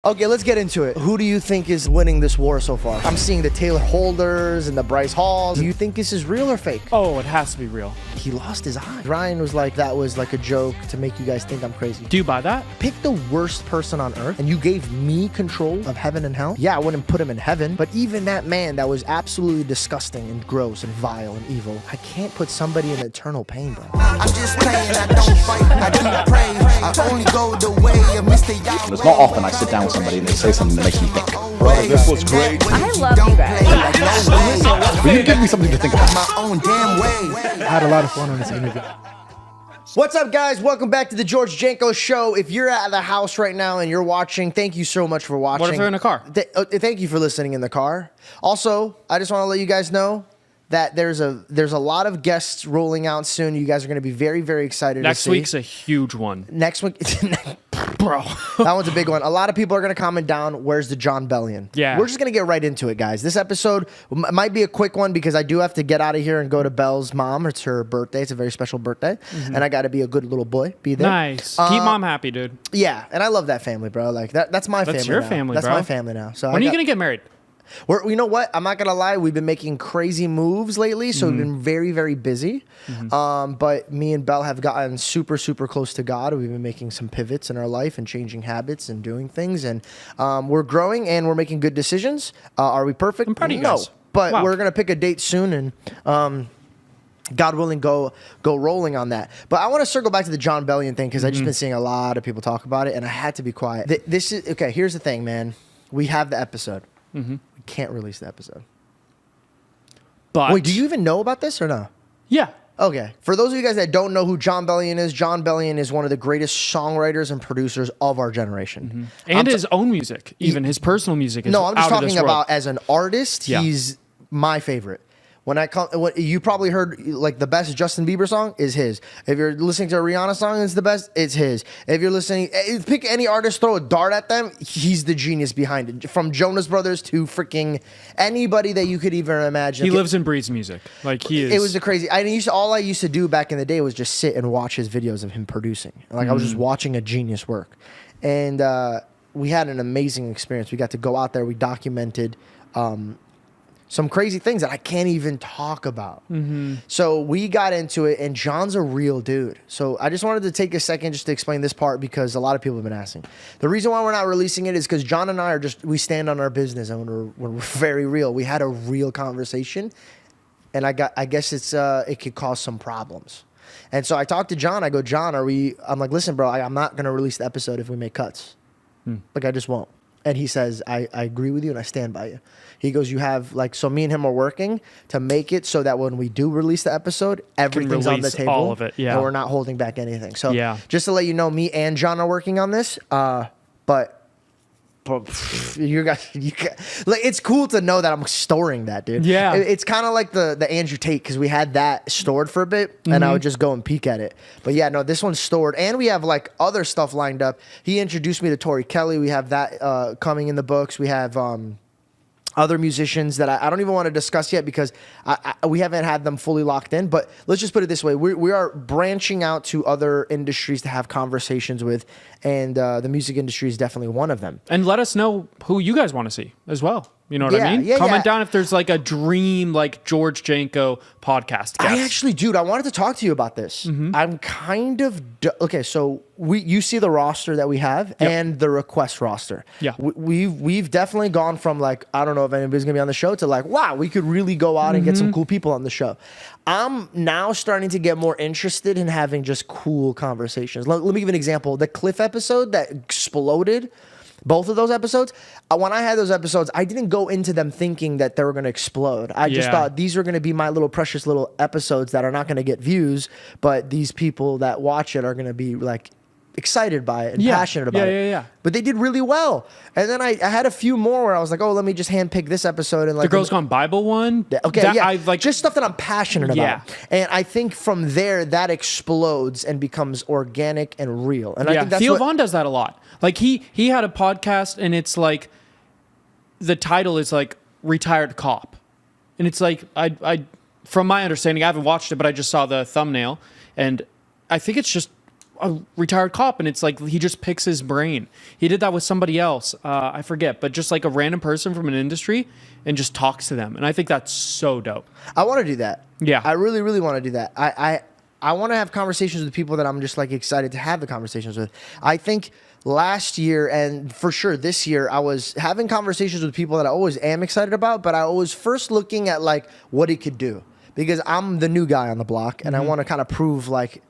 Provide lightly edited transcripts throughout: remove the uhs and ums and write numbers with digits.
Okay, let's get into it. Who do you think is winning this war so far? I'm seeing the Taylor Holders and the Bryce Halls. Do you think this is real or fake? Oh, it has to be real. He lost his eye. Ryan was like, that was like a joke to make you guys think I'm crazy. Do you buy that? Pick the worst person on earth and you gave me control of heaven and hell? Yeah, I wouldn't put him in heaven, but even that man that was absolutely disgusting and gross and vile and evil, I can't put somebody in eternal pain, bro. I'm just playing, I don't fight, I do pray. I only go the way of Mr. Yahweh. It's not often I sit down with somebody and they say something that makes me think. Bro, this was great. I love you guys. Will you give me something to think about? My own damn way. I had a lot of fun on this interview. What's up, guys? Welcome back to the George Janko Show. If you're at the house right now and you're watching, thank you so much for watching. What if they're in a car? Thank you for listening in the car. Also, I just want to let you guys know that there's a lot of guests rolling out soon. You guys are going to be very, very excited Next to see. week's a huge one. Next week, Bro. that one's a big one. A lot of people are going to comment down, where's the John Bellion? Yeah. We're just going to get right into it, guys. This episode might be a quick one because I do have to get out of here and go to Belle's mom. It's her birthday. It's a very special birthday. And I got to be a good little boy, be there. Nice. Keep mom happy, dude. Yeah, and I love that family, bro. Like that's my family. That's your now. family, That's bro. my family now. So When are you going to get married? you know what? I'm not gonna lie. We've been making crazy moves lately, so we've been very, very busy. But me and Belle have gotten super, super close to God. We've been making some pivots in our life and changing habits and doing things, and we're growing and we're making good decisions. Are we perfect? I'm proud of you No, guys. but Wow. we're gonna pick a date soon and. God willing, go rolling on that. But I want to circle back to the John Bellion thing because I've just been seeing a lot of people talk about it, and I had to be quiet. This is okay. Here's the thing, man. We have the episode. We can't release the episode. But Wait, do you even know about this or no? Yeah. Okay. For those of you guys that don't know who John Bellion is one of the greatest songwriters and producers of our generation. And his own music, even his personal music is No, I'm just out of this talking world. about as an artist, Yeah. he's my favorite. When you probably heard like the best Justin Bieber song is his. If you're listening to a Rihanna song, it's the best. It's his. If you're listening, pick any artist, throw a dart at them. He's the genius behind it. From Jonas Brothers to freaking anybody that you could even imagine. He lives and breathes music. Like he is. It was a crazy. All I used to do back in the day was just sit and watch his videos of him producing. Like I was just watching a genius work, and we had an amazing experience. We got to go out there. We documented. Some crazy things that I can't even talk about. So we got into it, and John's a real dude. So I just wanted to take a second just to explain this part because a lot of people have been asking. The reason why we're not releasing it is because John and I we stand on our business, and we're very real. We had a real conversation, and I guess it could cause some problems. And so I talked to John. I go, John, I'm like, listen, bro, I'm not gonna release the episode if we make cuts. Like I just won't. And he says, I agree with you and I stand by you. He goes, so me and him are working to make it so that when we do release the episode, everything's on the release table. all of it, yeah. And we're not holding back anything. So Yeah. just to let you know, me and John are working on this. But you guys, like, it's cool to know that I'm storing that, dude. Yeah. It's kind of like the Andrew Tate because we had that stored for a bit and I would just go and peek at it. But yeah, no, this one's stored and we have like other stuff lined up. He introduced me to Tori Kelly. We have that coming in the books. We have other musicians that I don't even want to discuss yet because we haven't had them fully locked in. But let's just put it this way. We are branching out to other industries to have conversations with. And the music industry is definitely one of them. And let us know who you guys want to see as well. You know what I mean? Yeah, Comment down if there's like a dream like George Janko podcast guest. I actually, dude, I wanted to talk to you about this. I'm kind of okay. So you see the roster that we have and the request roster. Yeah, we've definitely gone from like I don't know if anybody's gonna be on the show to like wow, we could really go out and get some cool people on the show. I'm now starting to get more interested in having just cool conversations. Let me give an example. The Cliff episode that exploded. Both of those episodes, when I had those episodes, I didn't go into them thinking that they were going to explode. I just thought these were going to be my little precious little episodes that are not going to get views, but these people that watch it are going to be like excited by it and passionate about it. Yeah. But they did really well. And then I had a few more where I was like, oh, let me just handpick this episode. And like the Girls Gone Bible one. Okay, that yeah, I like just stuff that I'm passionate Yeah. about, and I think from there that explodes and becomes organic and real. And I think that's Theo what Vaughn does that a lot. Like he had a podcast and it's like the title is like Retired Cop, and it's like I from my understanding, I haven't watched it, but I just saw the thumbnail, and I think it's just a retired cop, and it's like he just picks his brain. He did that with somebody else. I forget, but just like a random person from an industry and just talks to them. And I think that's so dope. I want to do that. Yeah. I really, really want to do that. I want to have conversations with people that I'm just like excited to have the conversations with. I think last year and for sure this year, I was having conversations with people that I always am excited about, but I was first looking at like what it could do, because I'm the new guy on the block and I want to kind of prove like,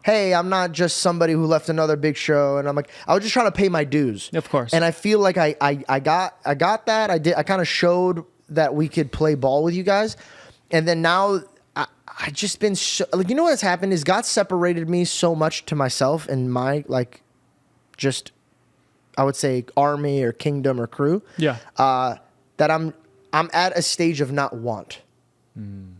hey, I'm not just somebody who left another big show. And I'm like, I was just trying to pay my dues. Of course. And I feel like I got that. I kind of showed that we could play ball with you guys. And then now I just been like, you know what's happened is God separated me so much to myself and my like, just, I would say army or kingdom or crew. Yeah. That I'm at a stage of not want.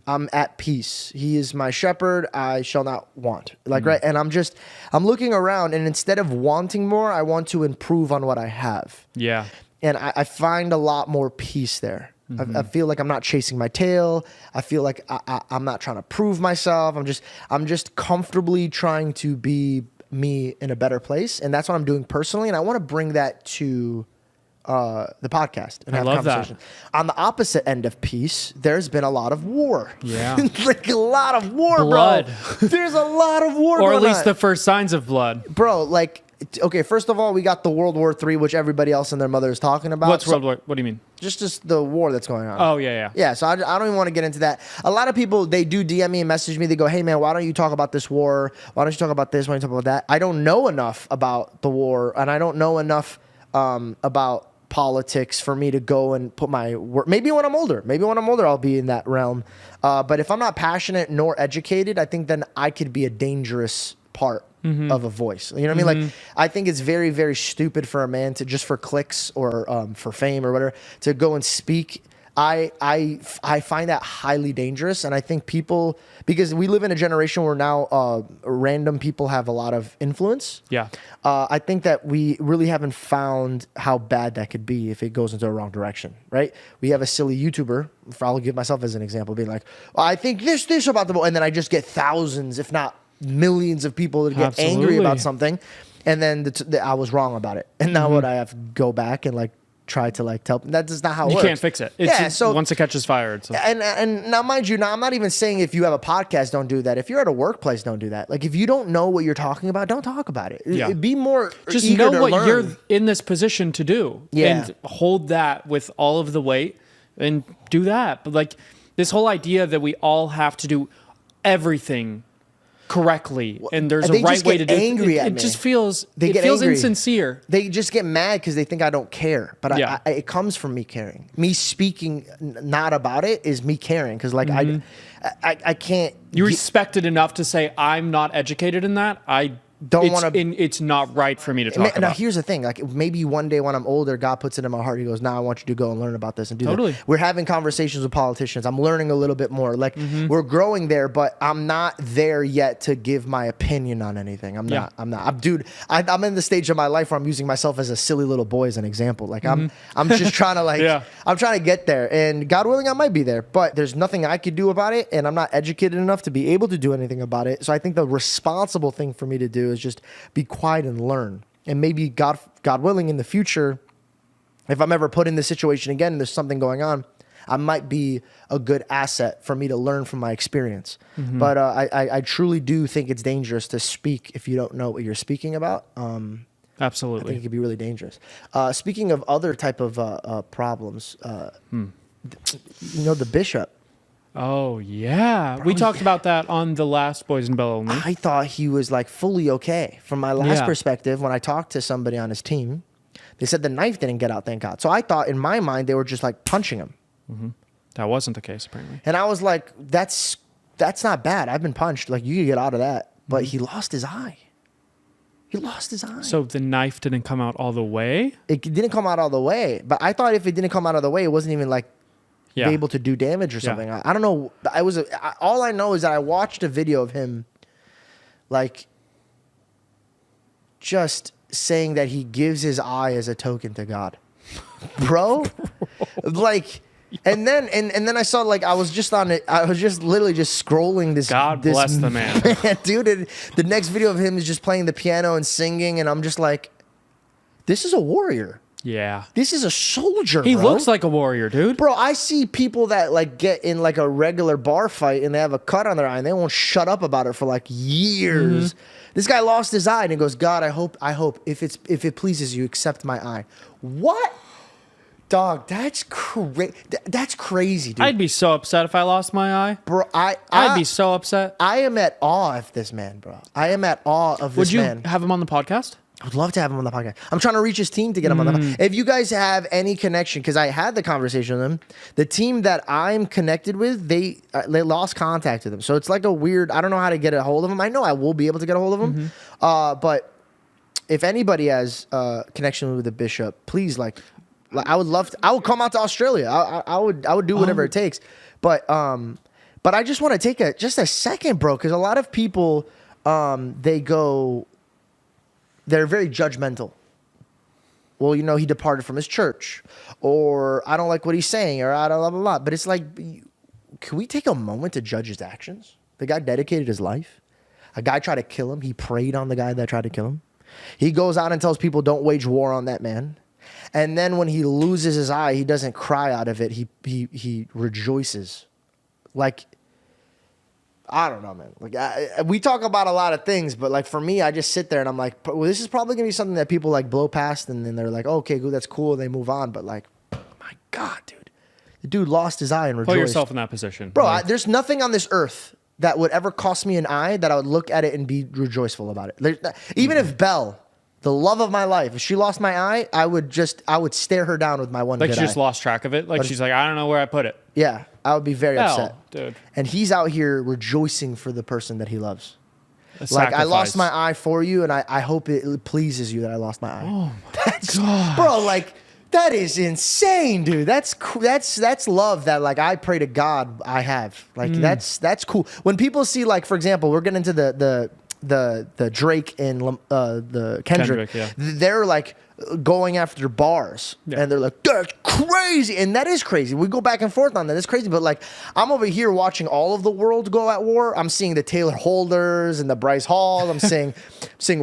I'm at peace. He is my shepherd. I shall not want. Like, right. And I'm looking around, and instead of wanting more, I want to improve on what I have. Yeah. And I find a lot more peace there. I feel like I'm not chasing my tail. I feel like I'm not trying to prove myself. I'm just comfortably trying to be me in a better place. And that's what I'm doing personally. And I want to bring that to the podcast and have love that. conversation. On the opposite end of peace, there's been a lot of war. Yeah. Like a lot of war, Blood. bro. There's a lot of war Or going at least on. the first signs of blood. Bro, like, okay, first of all, we got the World War III, which everybody else and their mother is talking about. What's So- World War? What do you mean? Just the war that's going on. Oh, yeah. Yeah, so I don't even want to get into that. A lot of people, they do DM me and message me. They go, hey, man, why don't you talk about this war? Why don't you talk about this? Why don't you talk about that? I don't know enough about the war, and I don't know enough about politics for me to go and put my work. Maybe when I'm older, I'll be in that realm. But if I'm not passionate nor educated, I think then I could be a dangerous part of a voice. You know what I mean? Like, I think it's very, very stupid for a man to just for clicks or for fame or whatever to go and speak. I find that highly dangerous, and I think people, because we live in a generation where now random people have a lot of influence. Yeah. I think that we really haven't found how bad that could be if it goes into a wrong direction, right? We have a silly YouTuber, I'll give myself as an example, being like, well, I think this about the, and then I just get thousands, if not millions of people that get angry Absolutely. about something, and then I was wrong about it, and now what I have to go back and like try to like tell them that's not how it You works. can't fix it. It's so once it catches fire. It's and now, mind you, now I'm not even saying if you have a podcast, don't do that. If you're at a workplace, don't do that. Like if you don't know what you're talking about, don't talk about it. Yeah. Be more just eager know to what learn. you're in this position to do. Yeah. And hold that with all of the weight and do that. But like this whole idea that we all have to do everything correctly and there's a They right just way get to do angry it. at It me. just feels They it get feels angry. insincere. They just get mad because they think I don't care. But Yeah. it comes from me caring. Me speaking not about it is me caring because like I can't. You respect it enough to say I'm not educated in that. It's not right for me to talk Now about. here's the thing: like maybe one day when I'm older, God puts it in my heart. He goes, "Now I want you to go and learn about this and do Totally. that." We're having conversations with politicians. I'm learning a little bit more. Like we're growing there, but I'm not there yet to give my opinion on anything. I'm not. I'm in the stage of my life where I'm using myself as a silly little boy as an example. Like I'm just trying to like Yeah. I'm trying to get there, and God willing, I might be there. But there's nothing I could do about it, and I'm not educated enough to be able to do anything about it. So I think the responsible thing for me to do is just be quiet and learn. And maybe God willing in the future, if I'm ever put in this situation again and there's something going on, I might be a good asset for me to learn from my experience. But I truly do think it's dangerous to speak if you don't know what you're speaking about. I think Absolutely. it could be really dangerous. Speaking of other type of problems, you know, the bishop. Oh yeah. We talked about that on the last Boys and Bell Only. I thought he was like fully okay. From my last Yeah. perspective, when I talked to somebody on his team, they said the knife didn't get out, thank God. So I thought in my mind they were just like punching him. That wasn't the case apparently. And I was like, that's not bad. I've been punched. Like you could get out of that. But he lost his eye. He lost his eye. So the knife didn't come out all the way? It didn't come out all the way. But I thought if it didn't come out of the way, it wasn't even like Yeah. be able to do damage or Yeah. something. I don't know. All I know is that I watched a video of him, like, just saying that he gives his eye as a token to God, bro. Like, And then I saw like I was just on it. I was just literally just scrolling this. God bless the man. Dude. And the next video of him is just playing the piano and singing, and I'm just like, this is a warrior. Yeah. This is a soldier. He bro. looks like a warrior, dude. Bro, I see people that like get in like a regular bar fight and they have a cut on their eye and they won't shut up about it for like years. This guy lost his eye and he goes, God, I hope if it pleases you, accept my eye. What? Dog, that's crazy. That's crazy, dude. I'd be so upset if I lost my eye. Bro, I'd be so upset. I am at awe of this man, bro. I am at awe of this man. Would you have him on the podcast? I would love to have him on the podcast. I'm trying to reach his team to get him on the podcast. If you guys have any connection, because I had the conversation with him, the team that I'm connected with, they lost contact with him. So it's like a weird, I don't know how to get a hold of him. I know I will be able to get a hold of him. But if anybody has connection with the bishop, please, I would love to, I would come out to Australia. I would do whatever it takes. But I just want to take just a second, bro, because a lot of people, they're very judgmental. Well, you know, he departed from his church, or I don't like what he's saying, or I don't blah, blah, blah. But it's like, can we take a moment to judge his actions? The guy dedicated his life. A guy tried to kill him. He preyed on the guy that tried to kill him. He goes out and tells people, don't wage war on that man. And then when he loses his eye, he doesn't cry out of it. He rejoices. Like, I don't know, man. Like we talk about a lot of things, but like for me, I just sit there and I'm like, well, this is probably gonna be something that people like blow past, and then they're like, oh, okay, good, that's cool, and they move on. But like, my God, dude, the dude lost his eye and rejoiced. Put yourself in that position, bro. There's nothing on this earth that would ever cost me an eye that I would look at it and be rejoiceful about it. Even if Belle, the love of my life, if she lost my eye, I would stare her down with my one. Like good she just eye. lost track of it. Like she's like, I don't know where I put it. Yeah, I would be very upset, dude. And he's out here rejoicing for the person that he loves. A Like, I lost sacrifice. my eye for you, and I hope it pleases you that I lost my eye. Oh my God, bro, like that is insane, dude. That's love that like I pray to God I have. Like that's cool. When people see, like, for example, we're getting into the Drake and the Kendrick. Yeah. They're like going after bars, and they're like, that's crazy, and that is crazy. We go back and forth on that. It's crazy, but like I'm over here watching all of the world go at war. I'm seeing the Taylor Holders and the Bryce Hall. I'm seeing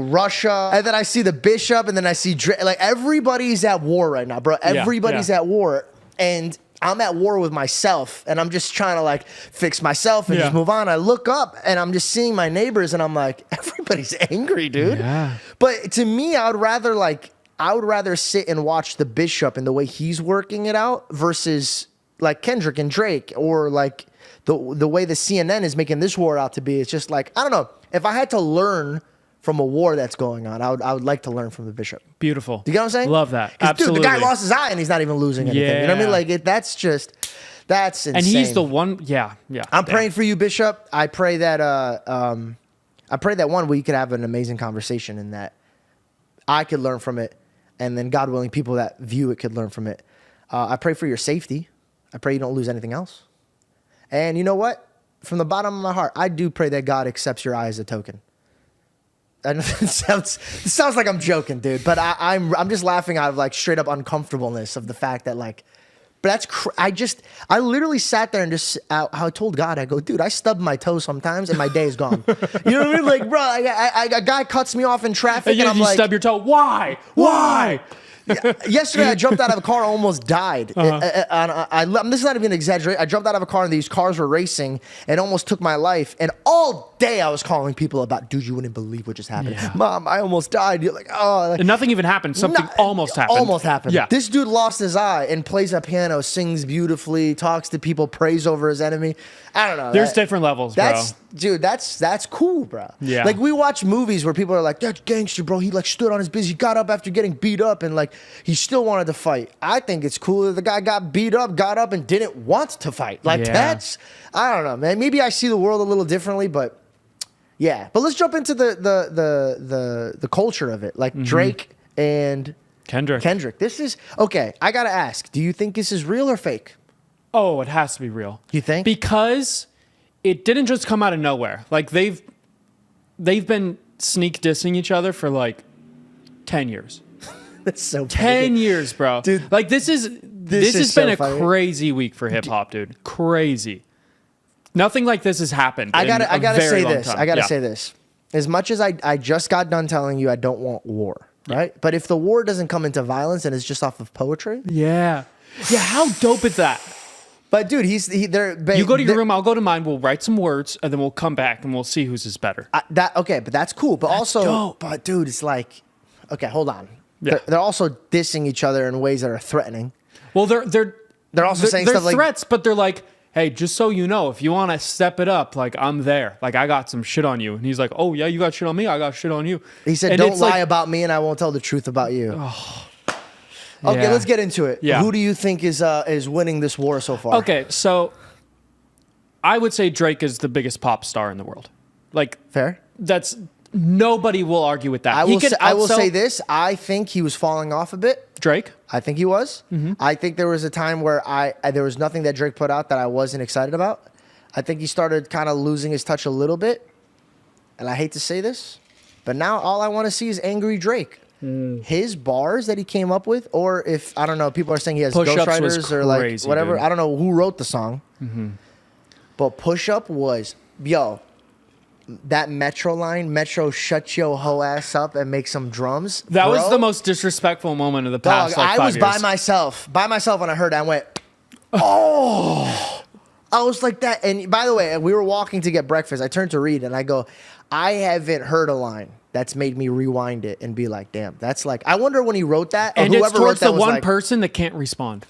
Russia, and then I see the Bishop, and then I see Drake. Like everybody's at war right now, bro. Everybody's at war, and I'm at war with myself, and I'm just trying to like fix myself and just move on. I look up and I'm just seeing my neighbors, and I'm like, everybody's angry, dude. Yeah. But to me, I would rather sit and watch the Bishop and the way he's working it out versus like Kendrick and Drake, or like the way the CNN is making this war out to be. It's just like, I don't know. If I had to learn from a war that's going on, I would like to learn from the Bishop. Beautiful. Do you get what I'm saying? Love that. 'Cause, Absolutely. dude, the guy lost his eye and he's not even losing anything. You know what I mean? Like that's insane. And he's the one. Yeah. I'm praying for you, Bishop. I pray that one, we could have an amazing conversation, and that I could learn from it, and then God willing, people that view it could learn from it. I pray for your safety. I pray you don't lose anything else. And you know what? From the bottom of my heart, I do pray that God accepts your eye as a token. And it sounds like I'm joking, dude, but I'm just laughing out of like straight up uncomfortableness of the fact that like, but I literally sat there and just I told God, I go, dude, I stub my toe sometimes and my day is gone. You know what I mean? Like, bro, a guy cuts me off in traffic, and I'm you like, stub your toe. Why? Yesterday, I jumped out of a car, almost died. This is not even an exaggeration. I jumped out of a car, and these cars were racing, and almost took my life. And all day, I was calling people about, dude, you wouldn't believe what just happened. Yeah. Mom, I almost died. You're like, oh. Like, And nothing even happened. Something almost happened. Almost happened. Yeah. This dude lost his eye and plays a piano, sings beautifully, talks to people, prays over his enemy. I don't know. There's different levels, bro. Dude, that's cool, bro. Yeah. Like, we watch movies where people are like, that's gangster, bro. He like stood on his business. He got up after getting beat up, and like he still wanted to fight. I think it's cool that the guy got beat up, got up, and didn't want to fight. Like I don't know, man. Maybe I see the world a little differently, but yeah. But let's jump into the culture of it. Like Drake and Kendrick. This is okay. I gotta ask, do you think this is real or fake? Oh, it has to be real. You think? Because it didn't just come out of nowhere. Like they've been sneak dissing each other for like 10 years. That's so 10 years, bro. Dude. Like this is This has is been so a funny. crazy week for hip hop, dude. Crazy. Nothing like this has happened. I gotta say this. I gotta Yeah. say this. As much as I just got done telling you I don't want war, right? But if the war doesn't come into violence and it's just off of poetry, Yeah. Yeah, how dope is that? but dude, You go to your room, I'll go to mine, we'll write some words, and then we'll come back and we'll see whose is better. Okay, but that's cool. But also, dope. but dude, it's like, okay, hold on. Yeah. They're also dissing each other in ways that are threatening. Well, they're also saying they're stuff like- threats, but they're like, hey, just so you know, if you want to step it up, like I'm there. Like I got some shit on you. And he's like, oh yeah, you got shit on me. I got shit on you. He said, And "Don't it's lie like- about me, and I won't tell the truth about you." Okay, Yeah. let's get into it. Yeah. Who do you think is winning this war so far? Okay, so I would say Drake is the biggest pop star in the world. Like Fair. that's nobody will argue with that. I He will. could I will outsell say this. I think he was falling off a bit. Drake. I think he was. Mm-hmm. I think there was a time where there was nothing that Drake put out that I wasn't excited about. I think he started kind of losing his touch a little bit. And I hate to say this, but now all I want to see is angry Drake. His bars that he came up with, or if, I don't know, people are saying he has Push-Ups was ghostwriters or like crazy, whatever. dude. I don't know who wrote the song. But Push Up was, yo, that Metro line, Metro shut your hoe ass up and make some drums. That was bro. the most disrespectful moment of the Dog, past. Like, I 5 was years. by myself when I heard that. I went, oh. I was like that. And by the way, we were walking to get breakfast. I turned to Reed and I go, I haven't heard a line that's made me rewind it and be like, damn, that's like, I wonder when he wrote that. Or And it's whoever wrote towards that the was one like, person that can't respond.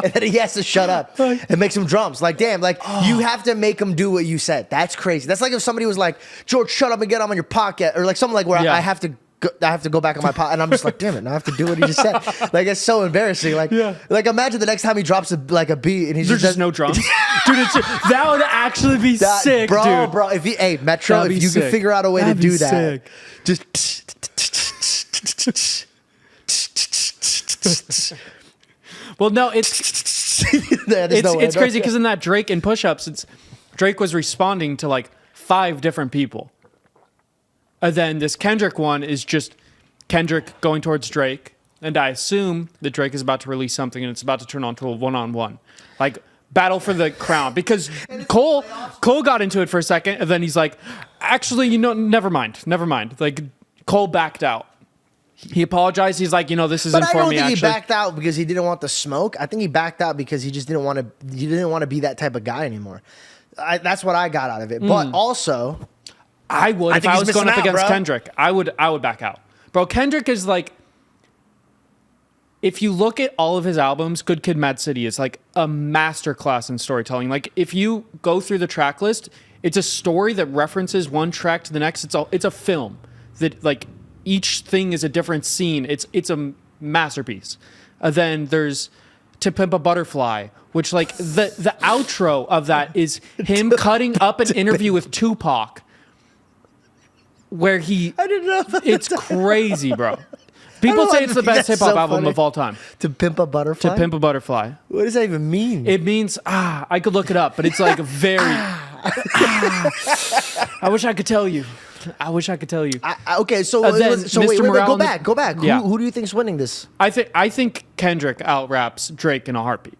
and then he has to shut up and make some drums. Like, damn, like you have to make him do what you said. That's crazy. That's like if somebody was like, George, shut up and get on your pocket, or like something like where Yeah. I have to go back on my pot, and I'm just like, damn it, now I have to do what he just said. Like it's so embarrassing. Like, like imagine the next time he drops a beat and he's There's just no drums. Dude, that would actually be sick, bro, dude. bro. If he, hey Metro, That'd if be you can sick. figure out a way That'd to be do that, sick. just. Well, no, it's it's crazy because in that Drake and Push-Ups, Drake was responding to like 5 different people. And then this Kendrick one is just Kendrick going towards Drake. And I assume that Drake is about to release something and it's about to turn on to a one-on-one. Like, battle for the crown. Because Cole got into it for a second, and then he's like, actually, never mind. Like, Cole backed out. He apologized. He's like, this isn't But I for don't me, think actually. he backed out because he didn't want the smoke. I think he backed out because he just didn't want to. He didn't want to be that type of guy anymore. That's what I got out of it. But also, I would I if think I he's was going up missing out, against bro. Kendrick. I would back out. Bro, Kendrick is like, if you look at all of his albums, Good Kid, Mad City is like a masterclass in storytelling. Like if you go through the track list, it's a story that references one track to the next. It's a film that like each thing is a different scene. It's a masterpiece. Then there's To Pimp a Butterfly, which like the outro of that is him cutting up an interview with Tupac, where he. I didn't know that. It's crazy, bro. People know say why it's the that's best hip hop so album funny. of all time. To Pimp a Butterfly. To Pimp a Butterfly. What does that even mean? It means I could look it up, but it's like very. I wish I could tell you. Okay, so then wait, Mr. Morale go in the- back. Go back. Yeah. Who do you think's winning this? I think Kendrick out-raps Drake in a heartbeat.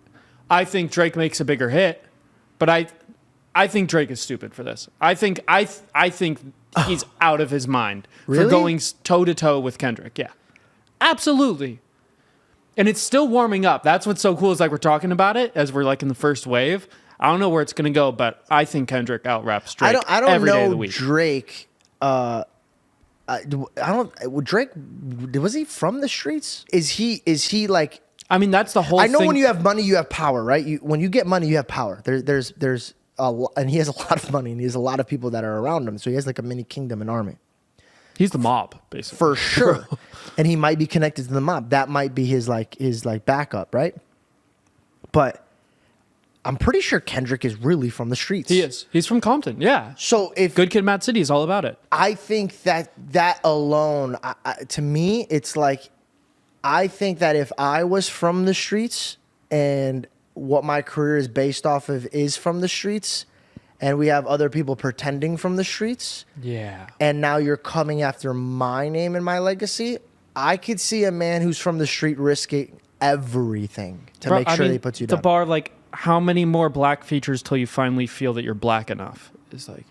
I think Drake makes a bigger hit, but I think Drake is stupid for this. I think he's out of his mind for Really? going toe to toe with Kendrick. Yeah, absolutely. And it's still warming up. That's what's so cool is like we're talking about it as we're like in the first wave. I don't know where it's gonna go, but I think Kendrick out-raps Drake I don't every day of the know week. Drake. I don't. Drake, was he from the streets? Is he like? I mean, that's the whole I know thing. when you have money, you have power, right? When you get money, you have power. There's a lot, and he has a lot of money, and he has a lot of people that are around him. So he has like a mini kingdom and army. He's the mob, basically. For sure. And he might be connected to the mob. That might be his backup, right? But I'm pretty sure Kendrick is really from the streets. He is. He's from Compton. Yeah. So if Good Kid, Mad City is all about it. I think that alone, to me, it's like, I think that if I was from the streets and what my career is based off of is from the streets, and we have other people pretending from the streets, Yeah. and now you're coming after my name and my legacy, I could see a man who's from the street risking everything to Bro, make sure they put you down. The bar, like, how many more black features till you finally feel that you're black enough? Is like,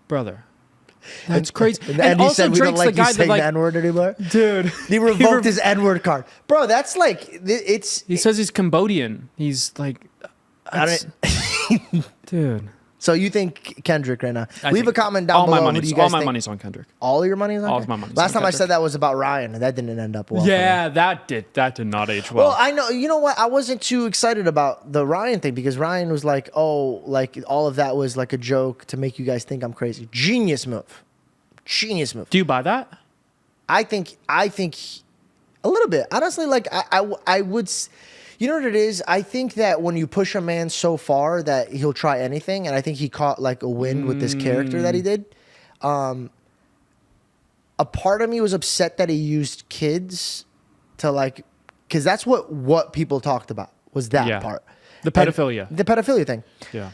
brother, that's crazy. And he also said we Drake's don't like the guy you saying that, like, the N-word anymore. dude, He revoked his N-word card, bro. That's like it's. He says he's Cambodian. He's like, I don't, dude. So you think Kendrick right now? I Leave a think comment down below. Who do you guys all my think? money's on Kendrick. All of your money is on All Kendrick? of my money's Last on time I Kendrick. said that was about Ryan, and that didn't end up well. Yeah, that did not age well. Well, I know. You know what? I wasn't too excited about the Ryan thing because Ryan was like, "Oh, like all of that was like a joke to make you guys think I'm crazy." Genius move. Genius move. Do you buy that? I think a little bit. Honestly, like I would. You know what it is? I think that when you push a man so far that he'll try anything, and I think he caught like a win with this character that he did. A part of me was upset that he used kids to like, because that's what people talked about was that part. The pedophilia. And the pedophilia thing. Yeah.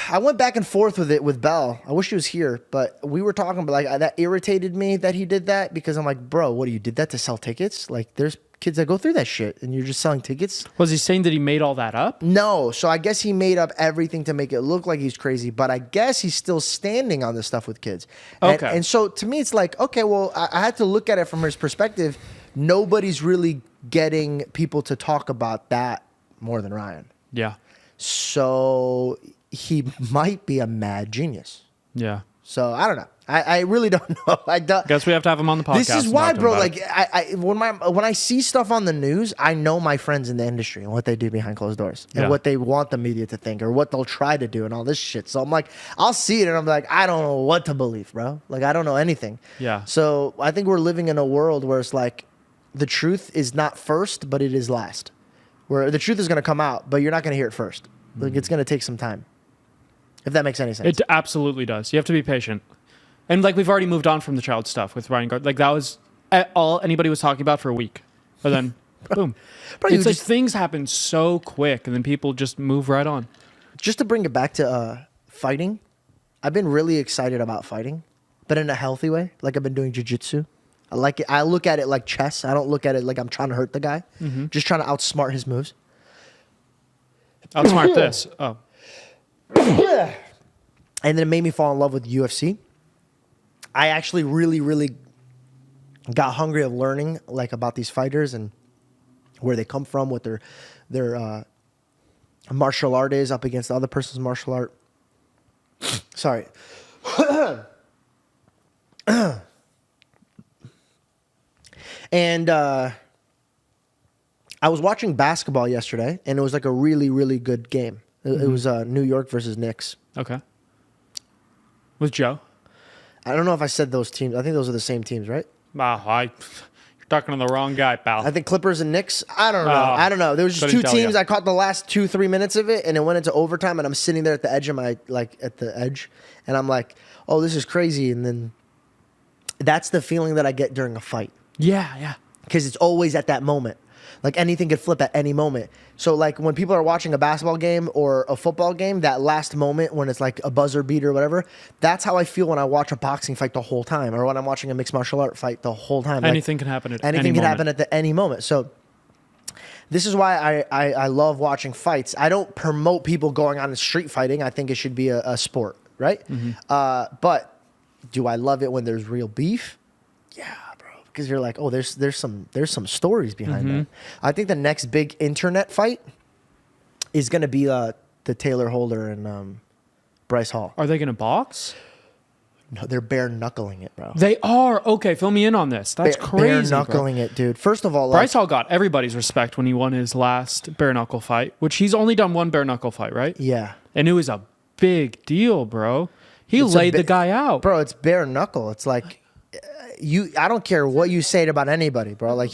I went back and forth with it with Bell. I wish he was here, but we were talking about like that irritated me that he did that because I'm like, bro, what, you did that to sell tickets? Like there's kids that go through that shit and you're just selling tickets. Was he saying that he made all that up? No. So I guess he made up everything to make it look like he's crazy, but I guess he's still standing on this stuff with kids. Okay. And so to me, it's like, okay, well, I had to look at it from his perspective. Nobody's really getting people to talk about that more than Ryan. Yeah. So he might be a mad genius. Yeah. So I don't know. I really don't know. I don't. Guess we have to have him on the podcast. This is and why, talk to him bro. about Like it. when I see stuff on the news, I know my friends in the industry and what they do behind closed doors and Yeah. what they want the media to think or what they'll try to do and all this shit. So I'm like, I'll see it and I'm like, I don't know what to believe, bro. Like I don't know anything. Yeah. So I think we're living in a world where it's like the truth is not first, but it is last. Where the truth is going to come out, but you're not going to hear it first. Like it's going to take some time. If that makes any sense. It absolutely does. You have to be patient. And like we've already moved on from the child stuff with Ryan Gard. Like that was all anybody was talking about for a week. But then boom. Bro, you it's like just- things happen so quick and then people just move right on. Just to bring it back to fighting, I've been really excited about fighting, but in a healthy way. Like I've been doing jiu-jitsu. I like it. I look at it like chess. I don't look at it like I'm trying to hurt the guy. Just trying to outsmart his moves. Outsmart this. Oh. And then it made me fall in love with UFC. I actually really, really got hungry of learning like about these fighters and where they come from, what their martial art is up against the other person's martial art. Sorry. And I was watching basketball yesterday, and it was like a really, really good game. It was New York versus Knicks. Okay. With Joe? I don't know if I said those teams. I think those are the same teams, right? You're talking to the wrong guy, pal. I think Clippers and Knicks. I don't know. Oh, I don't know. There was just couldn't two tell teams. ya. I caught the last 2-3 minutes of it, and it went into overtime. And I'm sitting there at the edge of my at the edge, and I'm like, "Oh, this is crazy." And then that's the feeling that I get during a fight yeah. because it's always at that moment. Like anything could flip at any moment. So like when people are watching a basketball game or a football game, that last moment when it's like a buzzer beater or whatever, that's how I feel when I watch a boxing fight the whole time or when I'm watching a mixed martial art fight the whole time. Anything can happen at any anything can moment. happen at any moment. So this is why I love watching fights. I don't promote people going on and street fighting. I think it should be a sport, right? But do I love it when there's real beef? Yeah, bro. Because you're like, oh, there's some stories behind that. I think the next big internet fight is going to be the Taylor Holder and Bryce Hall. Are they going to box? No, they're bare knuckling it, bro. They are. Okay, fill me in on this. That's crazy. Bare knuckling it, dude. First of all, Bryce Hall got everybody's respect when he won his last bare knuckle fight, which he's only done one bare knuckle fight, right? Yeah. And it was a big deal, bro. He laid the guy out. Bro, it's bare knuckle. It's like I don't care what you say about anybody, bro. Like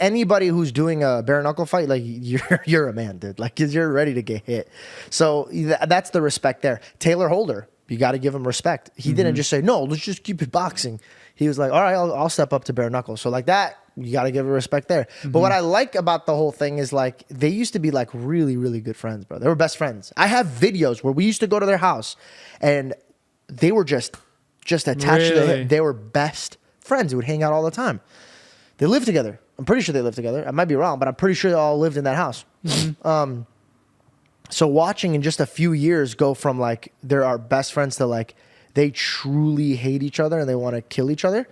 anybody who's doing a bare knuckle fight, like you're a man, dude. Like 'cause you're ready to get hit. So that's the respect there. Taylor Holder, you got to give him respect. He didn't just say, "No, let's just keep it boxing." He was like, "All right, I'll step up to bare knuckle." So like that, you got to give it respect there. But what I like about the whole thing is like they used to be like really, really good friends, bro. They were best friends. I have videos where we used to go to their house and they were just attached to the Really? hip. They were best friends. We would hang out all the time. They live together. I'm pretty sure they live together. I might be wrong, but I'm pretty sure they all lived in that house. So watching in just a few years go from like they're our best friends to like they truly hate each other and they want to kill each other.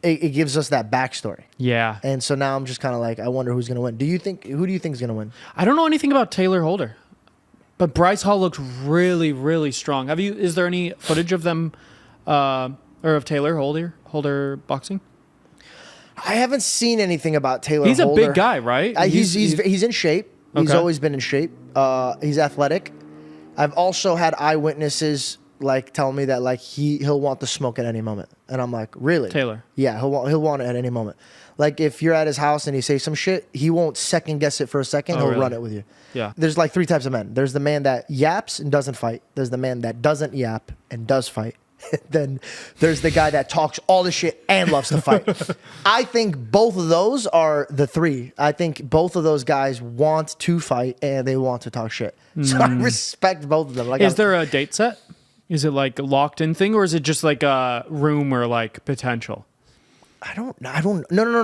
It gives us that backstory. Yeah. And so now I'm just kind of like, I wonder who's going to win. Who do you think is going to win? I don't know anything about Taylor Holder, but Bryce Hall looked really, really strong. Is there any footage of them, or of Taylor Holder boxing? I haven't seen anything about Taylor He's Holder. a big guy, right? He's in shape. He's Okay. always been in shape. He's athletic. I've also had eyewitnesses like tell me that like he'll want the smoke at any moment, and I'm like, really? Taylor? Yeah, he'll want it at any moment. Like if you're at his house and he says some shit, he won't second guess it for a second. He'll really? run it with you. Yeah. There's like 3 types of men. There's the man that yaps and doesn't fight. There's the man that doesn't yap and does fight. Then there's the guy that talks all the shit and loves to fight. I think both of those are the 3. I think both of those guys want to fight and they want to talk shit. So I respect both of them. Like, Is there a date set? Is it like a locked in thing, or is it just like a rumor, like potential? I don't. No.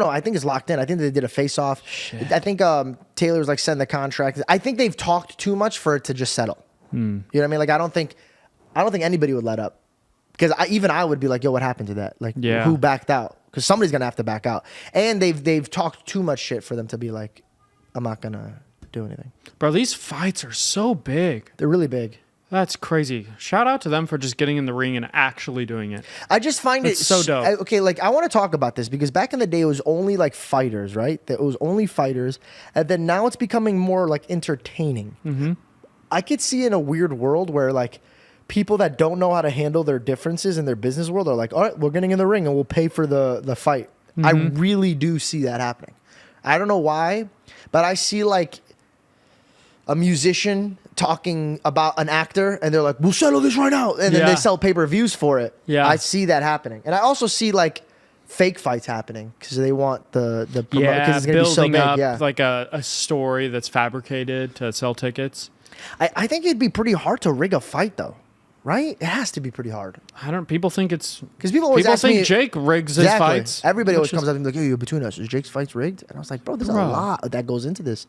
I think it's locked in. I think they did a face off. I think Taylor's like sending the contract. I think they've talked too much for it to just settle. You know what I mean? Like I don't think anybody would let up. Because I would be like, yo, what happened to that? Like, who backed out? Because somebody's gonna have to back out. And they've talked too much shit for them to be like, I'm not gonna do anything. Bro, these fights are so big. They're really big. That's crazy. Shout out to them for just getting in the ring and actually doing it. I just find it so dope. Okay, like I want to talk about this because back in the day it was only like fighters, right? It was only fighters, and then now it's becoming more like entertaining. I could see in a weird world where like people that don't know how to handle their differences in their business world are like, all right, we're getting in the ring and we'll pay for the fight. I really do see that happening. I don't know why, but I see like a musician talking about an actor and they're like, we'll settle this right now. And then they sell pay-per-views for it. Yeah. I see that happening. And I also see like fake fights happening because they want the because it's going to be so building big. up like a story that's fabricated to sell tickets. I think it'd be pretty hard to rig a fight though. Right? It has to be pretty hard. People think it's... Because people always ask think me, Jake rigs his fights. Everybody always comes up and be like, yo, between us, is Jake's fights rigged? And I was like, bro, there's a lot that goes into this.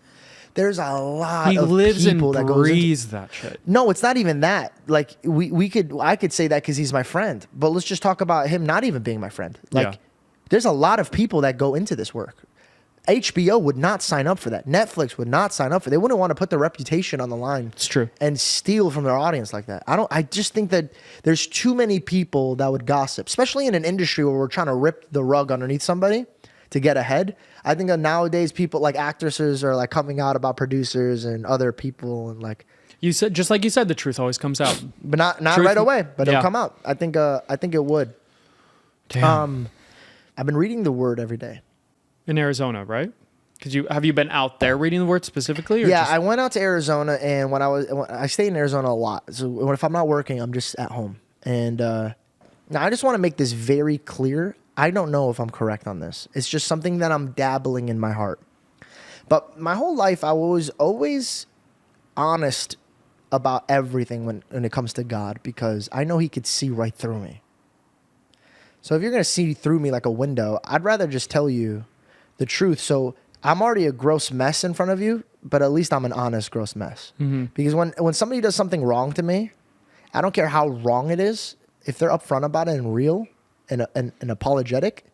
There's a lot He of lives and people that goes into breathes that shit. No, it's not even that. Like I could say that because he's my friend, but let's just talk about him not even being my friend. Like, there's a lot of people that go into this work. HBO would not sign up for that. Netflix would not sign up for. They wouldn't want to put their reputation on the line. It's true. And steal from their audience like that. I just think that there's too many people that would gossip, especially in an industry where we're trying to rip the rug underneath somebody to get ahead. I think that nowadays people like actresses are like coming out about producers and other people and like You said, just like you said, the truth always comes out. but not Truth- right away, but Yeah. it'll come out. I think it would. Damn. I've been reading the Word every day. In Arizona, right? Because have you been out there reading the Word specifically? Or Yeah, just- I went out to Arizona, and I stay in Arizona a lot. So if I'm not working, I'm just at home. And now I just want to make this very clear. I don't know if I'm correct on this. It's just something that I'm dabbling in my heart. But my whole life, I was always honest about everything when it comes to God because I know He could see right through me. So if you're going to see through me like a window, I'd rather just tell you the truth. So I'm already a gross mess in front of you, but at least I'm an honest gross mess. Because when somebody does something wrong to me, I don't care how wrong it is. If they're upfront about it and real and apologetic,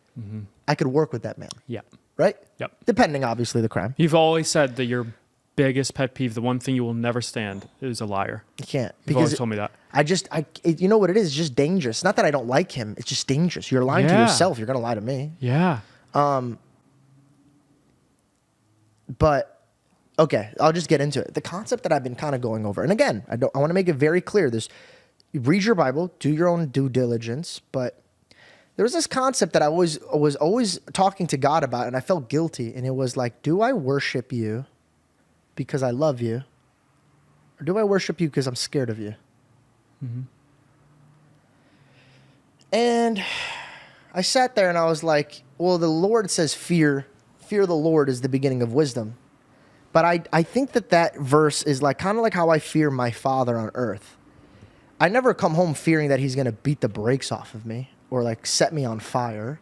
I could work with that man. Yeah. Right? Yep. Depending, obviously, the crime. You've always said that your biggest pet peeve, the one thing you will never stand, is a liar. You can't. You've always told me that. You know what it is? It's just dangerous. Not that I don't like him. It's just dangerous. You're lying to Yeah. yourself. You're going to lie to me. Yeah. But okay, I'll just get into it. The concept that I've been kind of going over, and again, I want to make it very clear. Read your Bible, do your own due diligence. But there was this concept that I was always talking to God about, and I felt guilty. And it was like, do I worship you because I love you, or do I worship you because I'm scared of you? And I sat there and I was like, well, the Lord says fear the Lord is the beginning of wisdom. But I think that verse is like kind of like how I fear my Father on earth. I never come home fearing that He's going to beat the brakes off of me or like set me on fire.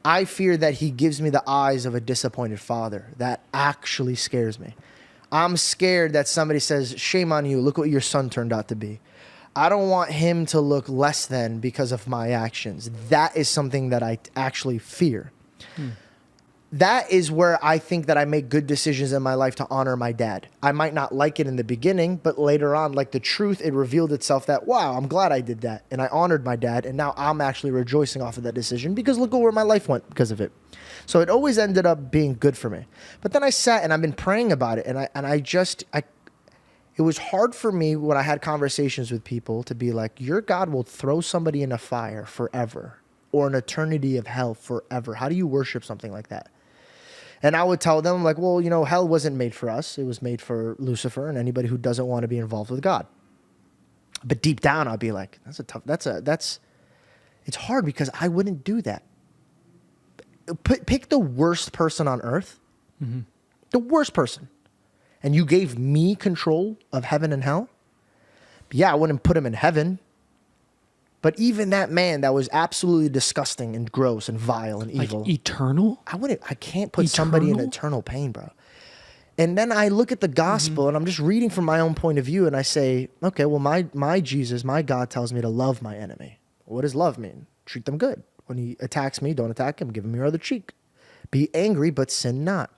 I fear that he gives me the eyes of a disappointed father. That actually scares me. I'm scared that somebody says, shame on you, look what your son turned out to be. I don't want him to look less than because of my actions. That is something that I actually fear. That is where I think that I make good decisions in my life to honor my dad. I might not like it in the beginning, but later on, like the truth, it revealed itself that, wow, I'm glad I did that. And I honored my dad. And now I'm actually rejoicing off of that decision because look at where my life went because of it. So it always ended up being good for me. But then I sat and I've been praying about it. It was hard for me when I had conversations with people to be like, your God will throw somebody in a fire forever or an eternity of hell forever. How do you worship something like that? And I would tell them like, well, you know, hell wasn't made for us. It was made for Lucifer and anybody who doesn't want to be involved with God. But deep down, I'll be like, it's hard because I wouldn't do that. Pick the worst person on earth, the worst person. And you gave me control of heaven and hell. Yeah, I wouldn't put him in heaven. But even that man that was absolutely disgusting and gross and vile and evil. Like eternal? I can't put somebody in eternal pain, bro. And then I look at the gospel and I'm just reading from my own point of view and I say, okay, well, my Jesus, my God tells me to love my enemy. What does love mean? Treat them good. When he attacks me, don't attack him. Give him your other cheek. Be angry, but sin not.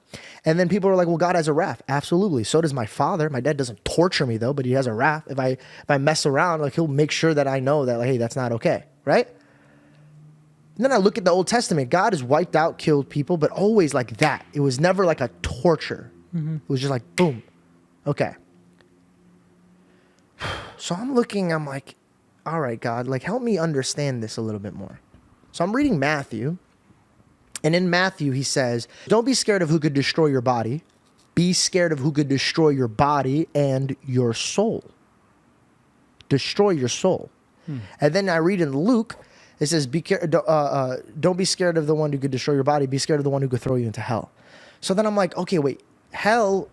And then people are like, well, God has a wrath. Absolutely. So does my father. My dad doesn't torture me though, but he has a wrath. If I mess around, like he'll make sure that I know that, like, hey, that's not okay. Right? And then I look at the Old Testament. God has wiped out, killed people, but always like that. It was never like a torture. It was just like, boom. Okay. So I'm like, all right, God, like help me understand this a little bit more. So I'm reading Matthew. And in Matthew, he says, don't be scared of who could destroy your body. Be scared of who could destroy your body and your soul. Destroy your soul. And then I read in Luke, it says, don't be scared of the one who could destroy your body. Be scared of the one who could throw you into hell. So then I'm like, okay, wait, hell,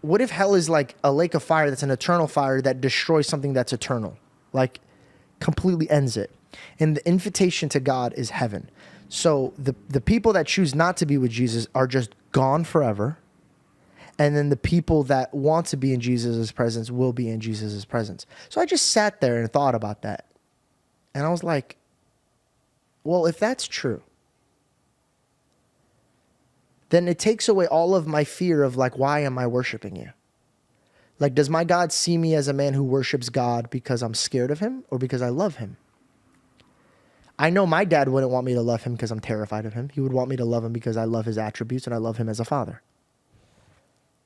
what if hell is like a lake of fire that's an eternal fire that destroys something that's eternal? Like completely ends it. And the invitation to God is heaven. So the people that choose not to be with Jesus are just gone forever. And then the people that want to be in Jesus' presence will be in Jesus' presence. So I just sat there and thought about that. And I was like, well, if that's true, then it takes away all of my fear of like, why am I worshiping you? Like, does my God see me as a man who worships God because I'm scared of him or because I love him? I know my dad wouldn't want me to love him because I'm terrified of him. He would want me to love him because I love his attributes and I love him as a father.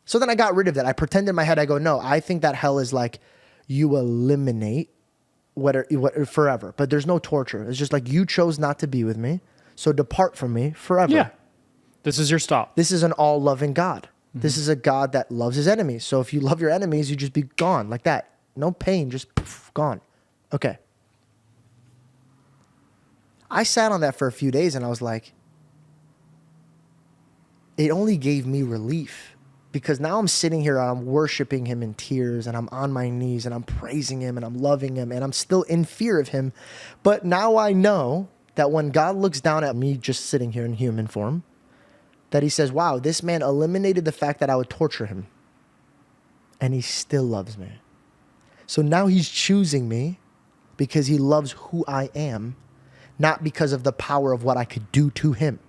So then I got rid of that. I pretend in my head, I go, no, I think that hell is like you eliminate what forever, but there's no torture. It's just like you chose not to be with me, so depart from me forever. Yeah. This is your stop. This is an all-loving God. This is a God that loves his enemies. So if you love your enemies, you just be gone like that. No pain, just poof, gone. Okay. I sat on that for a few days and I was like, it only gave me relief because now I'm sitting here and I'm worshiping him in tears and I'm on my knees and I'm praising him and I'm loving him and I'm still in fear of him. But now I know that when God looks down at me just sitting here in human form, that he says, wow, this man eliminated the fact that I would torture him and he still loves me. So now he's choosing me because he loves who I am, not because of the power of what I could do to him.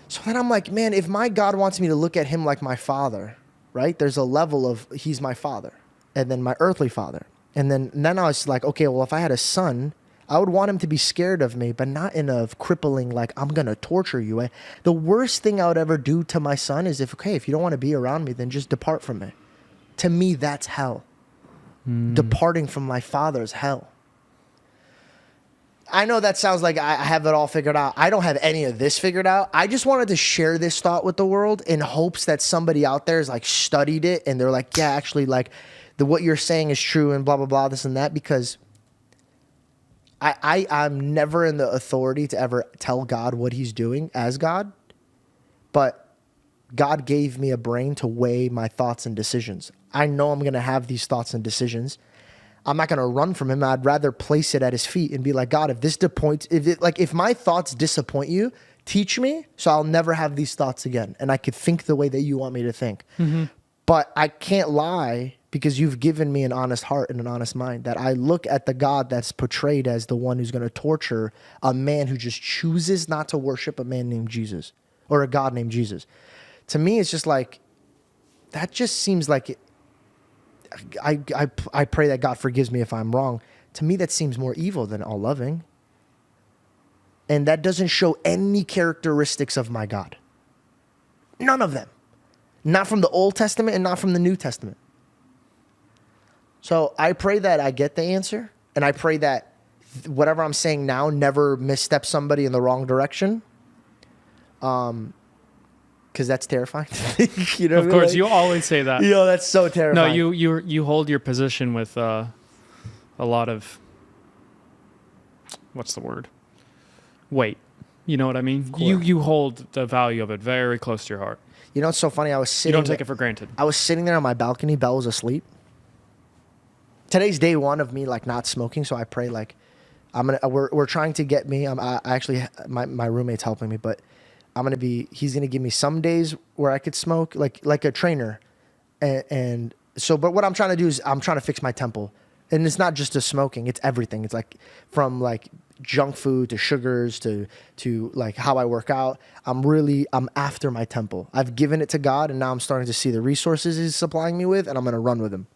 So then I'm like, man, if my God wants me to look at him like my father, right? There's a level of he's my father and then my earthly father. And then I was like, okay, well, if I had a son, I would want him to be scared of me, but not in a crippling, like, I'm going to torture you. The worst thing I would ever do to my son is if you don't want to be around me, then just depart from me. To me, that's hell. Departing from my father's hell. I know that sounds like I have it all figured out. I don't have any of this figured out. I just wanted to share this thought with the world in hopes that somebody out there has like studied it and they're like, yeah, actually, like what you're saying is true and blah, blah, blah, this and that, because I'm never in the authority to ever tell God what he's doing as God, but God gave me a brain to weigh my thoughts and decisions. I know I'm going to have these thoughts and decisions. I'm not going to run from him. I'd rather place it at his feet and be like, God, if my thoughts disappoint you, teach me so I'll never have these thoughts again. And I could think the way that you want me to think. Mm-hmm. But I can't lie because you've given me an honest heart and an honest mind, that I look at the God that's portrayed as the one who's going to torture a man who just chooses not to worship a man named Jesus or a God named Jesus. To me, it's just like, that just seems like I pray that God forgives me if I'm wrong. To me, that seems more evil than all loving. And that doesn't show any characteristics of my God. None of them. Not from the Old Testament and not from the New Testament. So I pray that I get the answer. And I pray that whatever I'm saying now never missteps somebody in the wrong direction. Because that's terrifying. You know, of course, like, you always say that. That's so terrifying. No, you hold your position with a lot of, what's the word? Weight. You know what I mean? You hold the value of it very close to your heart. You know, it's so funny. You don't take it for granted. I was sitting there on my balcony. Belle was asleep. Today's day one of me like not smoking, so I pray like we're trying to get me. I actually my roommate's helping me, but he's gonna give me some days where I could smoke like a trainer, and so. But what I'm trying to do is I'm trying to fix my temple, and it's not just the smoking; it's everything. It's like from like junk food to sugars to like how I work out. I'm after my temple. I've given it to God, and now I'm starting to see the resources He's supplying me with, and I'm gonna run with Him.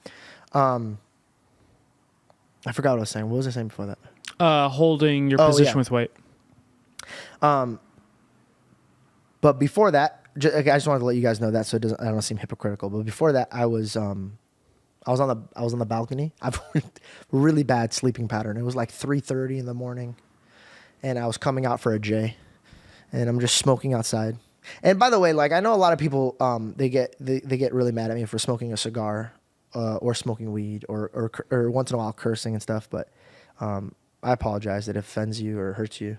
I forgot what I was saying. What was I saying before that? Holding your position with weight. But before that, I just wanted to let you guys know that so I don't seem hypocritical. But before that, I was on the balcony. I've a really bad sleeping pattern. It was like 3:30 in the morning, and I was coming out for a J, and I'm just smoking outside. And by the way, like I know a lot of people, they get really mad at me for smoking a cigar, or smoking weed, or once in a while cursing and stuff. But I apologize that it offends you or hurts you.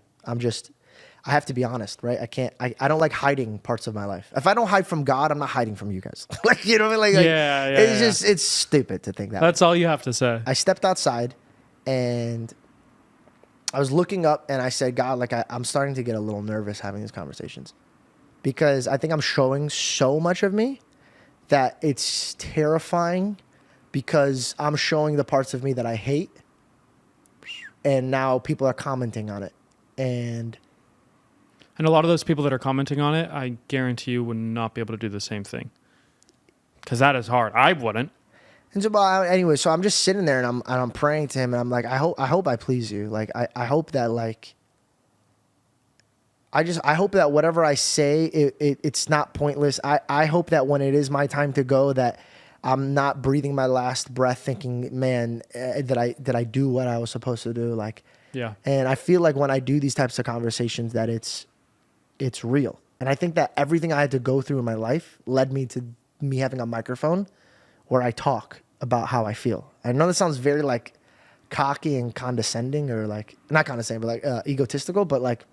I have to be honest, right? I don't like hiding parts of my life. If I don't hide from God, I'm not hiding from you guys. Like, you know what I mean? Like, it's stupid to think that. That's all you have to say. I stepped outside and I was looking up and I said, God, like I'm starting to get a little nervous having these conversations because I think I'm showing so much of me that it's terrifying because I'm showing the parts of me that I hate and now people are commenting on it. And a lot of those people that are commenting on it, I guarantee you would not be able to do the same thing. Because that is hard. I wouldn't. And so, anyway, so I'm just sitting there and I'm praying to Him and I'm like, I hope I please You. Like, I hope that like, I hope that whatever I say, it's not pointless. I hope that when it is my time to go, that I'm not breathing my last breath thinking, man, did I do what I was supposed to do? Like, yeah. And I feel like when I do these types of conversations that it's real. And I think that everything I had to go through in my life led me to me having a microphone where I talk about how I feel. I know this sounds very like cocky and condescending or like, not condescending, but like egotistical, but like,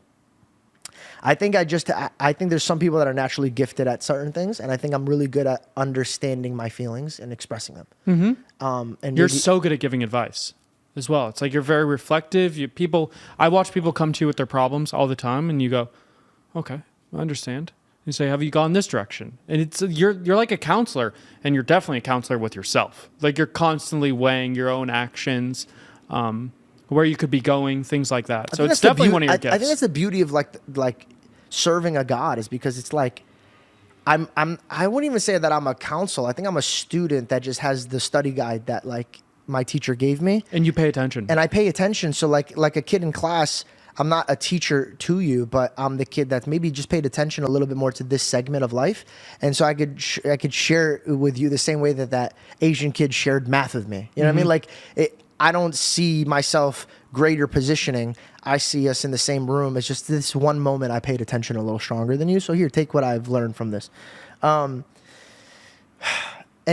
I think there's some people that are naturally gifted at certain things. And I think I'm really good at understanding my feelings and expressing them. Mm-hmm. And you're so good at giving advice as well. It's like, you're very reflective. I watch people come to you with their problems all the time and you go, okay, I understand. You say, have you gone this direction? And you're like a counselor, and you're definitely a counselor with yourself. Like you're constantly weighing your own actions, where you could be going, things like that. So it's definitely one of your gifts. I think that's the beauty of like serving a God is because it's like I wouldn't even say that I'm a counselor. I think I'm a student that just has the study guide that like my teacher gave me. And you pay attention. And I pay attention. So like a kid in class, I'm not a teacher to you, but I'm the kid that maybe just paid attention a little bit more to this segment of life. And so I could share with you the same way that Asian kid shared math with me. You know what I mean? Like I don't see myself greater positioning. I see us in the same room. It's just this one moment I paid attention a little stronger than you. So here, take what I've learned from this. And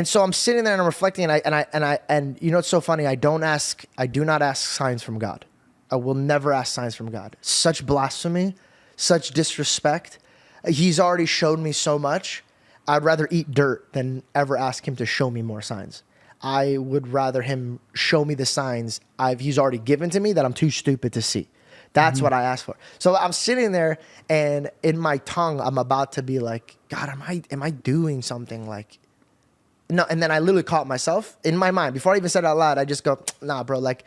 so I'm sitting there and I'm reflecting and you know, it's so funny. I do not ask signs from God. I will never ask signs from God. Such blasphemy, such disrespect. He's already showed me so much. I'd rather eat dirt than ever ask Him to show me more signs. I would rather him show me the signs he's already given to me that I'm too stupid to see. That's what I asked for. So I'm sitting there, and in my tongue, I'm about to be like, God, am I doing something like? No, and then I literally caught myself in my mind before I even said it out loud. I just go, nah, bro. Like,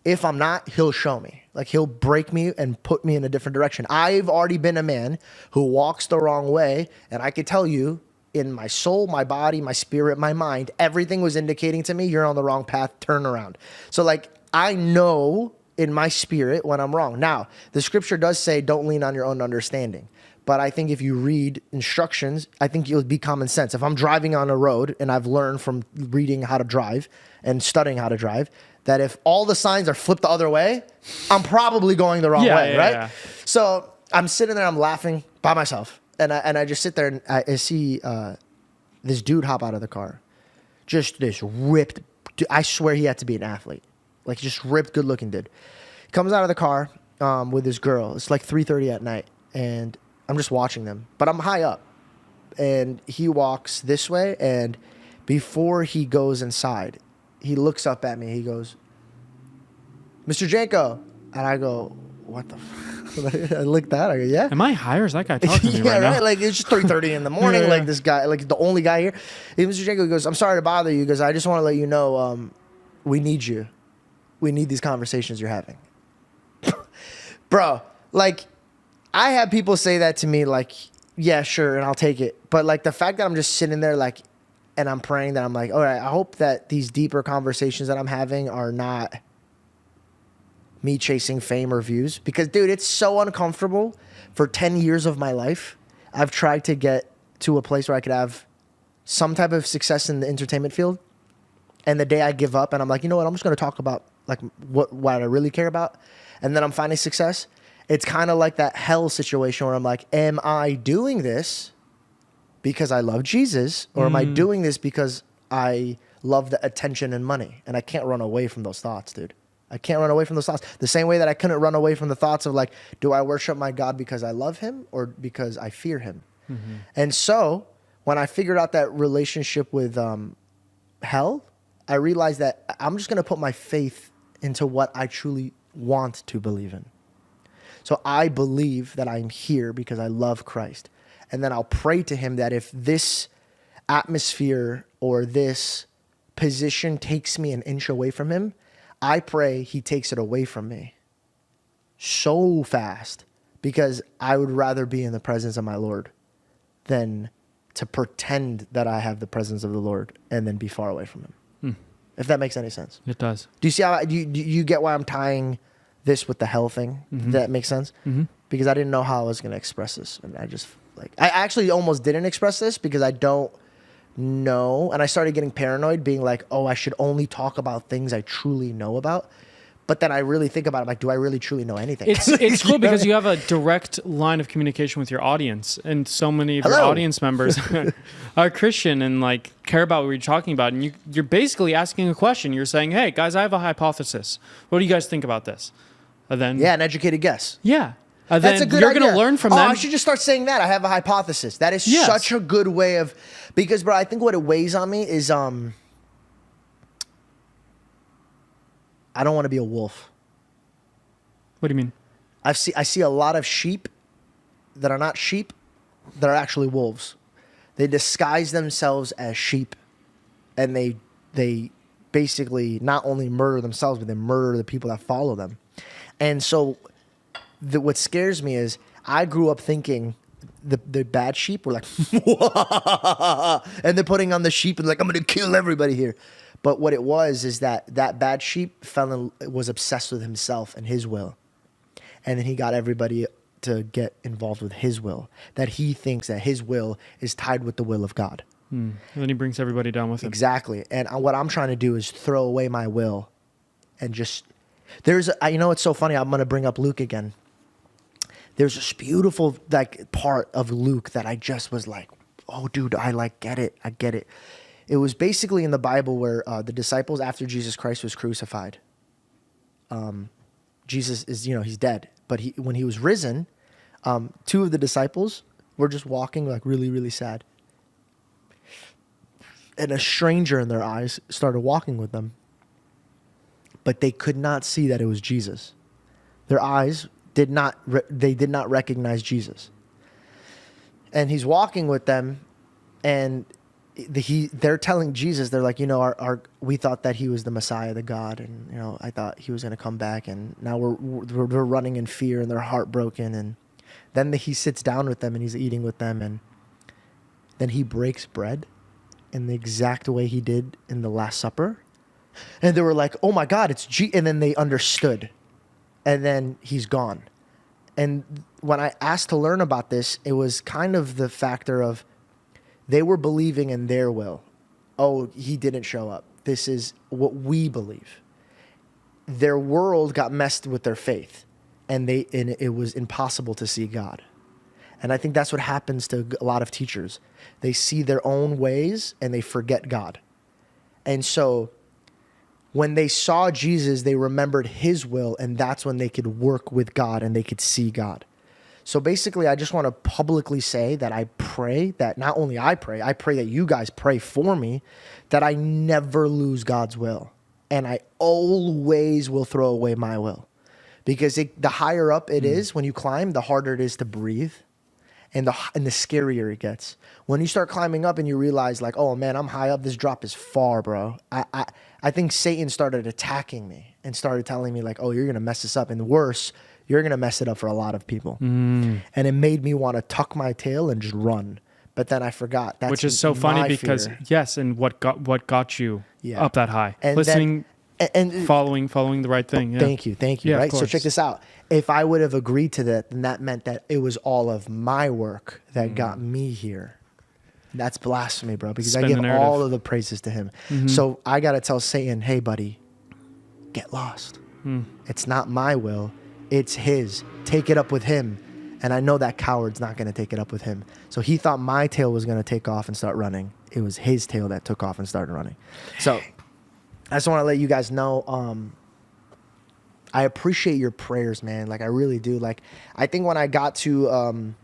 if I'm not, he'll show me. Like, he'll break me and put me in a different direction. I've already been a man who walks the wrong way, and I could tell you, in my soul, my body, my spirit, my mind, everything was indicating to me, you're on the wrong path, turn around. So like, I know in my spirit when I'm wrong. Now, the scripture does say, don't lean on your own understanding. But I think if you read instructions, I think it'll be common sense. If I'm driving on a road and I've learned from reading how to drive and studying how to drive, that if all the signs are flipped the other way, I'm probably going the wrong way, right? Yeah. So I'm sitting there, I'm laughing by myself. And I just sit there and I see this dude hop out of the car. Just this ripped, I swear he had to be an athlete. Like, just ripped, good looking dude. Comes out of the car with this girl. It's like 3:30 at night. And I'm just watching them. But I'm high up. And he walks this way. And before he goes inside, he looks up at me. He goes, Mr. Janko. And I go, what the fuck? I looked at it. I go, yeah. Am I high or is that guy talking to me right now? Like, it's just 3:30 in the morning. Yeah. Like, this guy, like, the only guy here. Mr. Janko goes, I'm sorry to bother you. He goes, I just want to let you know we need you. We need these conversations you're having. Bro, like, I have people say that to me, like, yeah, sure, and I'll take it. But, like, the fact that I'm just sitting there, like, and I'm praying that I'm like, all right, I hope that these deeper conversations that I'm having are not me chasing fame or views. Because, dude, it's so uncomfortable. For 10 years of my life, I've tried to get to a place where I could have some type of success in the entertainment field. And the day I give up and I'm like, you know what, I'm just going to talk about like what I really care about. And then I'm finding success. It's kind of like that hell situation where I'm like, am I doing this because I love Jesus? Or am I doing this because I love the attention and money? And I can't run away from those thoughts, dude. I can't run away from those thoughts. The same way that I couldn't run away from the thoughts of like, do I worship my God because I love him or because I fear him? Mm-hmm. And so when I figured out that relationship with hell, I realized that I'm just going to put my faith into what I truly want to believe in. So I believe that I'm here because I love Christ. And then I'll pray to him that if this atmosphere or this position takes me an inch away from him, I pray he takes it away from me so fast, because I would rather be in the presence of my Lord than to pretend that I have the presence of the Lord and then be far away from him. If that makes any sense. It does. Do you see how do you get why I'm tying this with the hell thing? Mm-hmm. That makes sense? Mm-hmm. Because I didn't know how I was going to express this. And I just I actually almost didn't express this because I don't know. And I started getting paranoid, being like, oh, I should only talk about things I truly know about. But then I really think about it, like, do I really truly know anything? It's cool because you have a direct line of communication with your audience, and so many of your audience members are Christian and like care about what you're talking about. And you're basically asking a question. You're saying, "Hey guys, I have a hypothesis. What do you guys think about this?" And then an educated guess. Yeah. That's a good you're idea. going to learn from them. I should just start saying that. I have a hypothesis. That is such a good way of, because bro, I think what it weighs on me is I don't want to be a wolf. What do you mean? I see a lot of sheep that are not sheep, that are actually wolves. They disguise themselves as sheep, and they basically not only murder themselves, but they murder the people that follow them. And so what scares me is I grew up thinking the bad sheep were like, and they're putting on the sheep and like, I'm going to kill everybody here. But what it was is that bad sheep was obsessed with himself and his will. And then he got everybody to get involved with his will. That he thinks that his will is tied with the will of God. And then he brings everybody down with him. Exactly. And what I'm trying to do is throw away my will and just... it's so funny. I'm going to bring up Luke again. There's this beautiful part of Luke that I just was like, oh, dude, I get it. I get it. It was basically in the Bible where the disciples, after Jesus Christ was crucified, Jesus is, he's dead. But when he was risen, two of the disciples were just walking like really, really sad. and a stranger in their eyes started walking with them. But they could not see that it was Jesus. Their eyes did not recognize Jesus. And he's walking with them, and they're telling Jesus, they're like, we thought that he was the Messiah, the God, and I thought he was going to come back, and now we're running in fear, and they're heartbroken. And then he sits down with them, and he's eating with them, and then he breaks bread in the exact way he did in the Last Supper, and they were like, "Oh my God, it's G!" And then they understood, and then he's gone. And when I asked to learn about this, it was kind of the factor of they were believing in their will. Oh, he didn't show up. This is what we believe. Their world got messed with their faith, and it was impossible to see God. And I think that's what happens to a lot of teachers. They see their own ways and they forget God. And so when they saw Jesus, they remembered his will, and that's when they could work with God and they could see God. So basically, I just want to publicly say that I pray that not only I pray that you guys pray for me, that I never lose God's will. And I always will throw away my will. Because the higher up it is when you climb, the harder it is to breathe. And the scarier it gets. When you start climbing up and you realize, like, oh man, I'm high up. This drop is far, bro. I think Satan started attacking me and started telling me, like, oh, you're gonna mess this up, and worse, you're gonna mess it up for a lot of people. And it made me want to tuck my tail and just run. But then I forgot. That's which is so funny because fear. yes, and what got you up that high? And listening, and following the right thing. Yeah. Thank you. Yeah, right. So check this out. If I would have agreed to that, then that meant that it was all of my work that got me here. That's blasphemy, bro, because I give all of the praises to him. So I got to tell Satan, hey, buddy, get lost. It's not my will. It's his. Take it up with him. And I know that coward's not going to take it up with him. So he thought my tail was going to take off and start running. It was his tail that took off and started running. So I just want to let you guys know, I appreciate your prayers, man. Like, I really do. Like, I think when I got to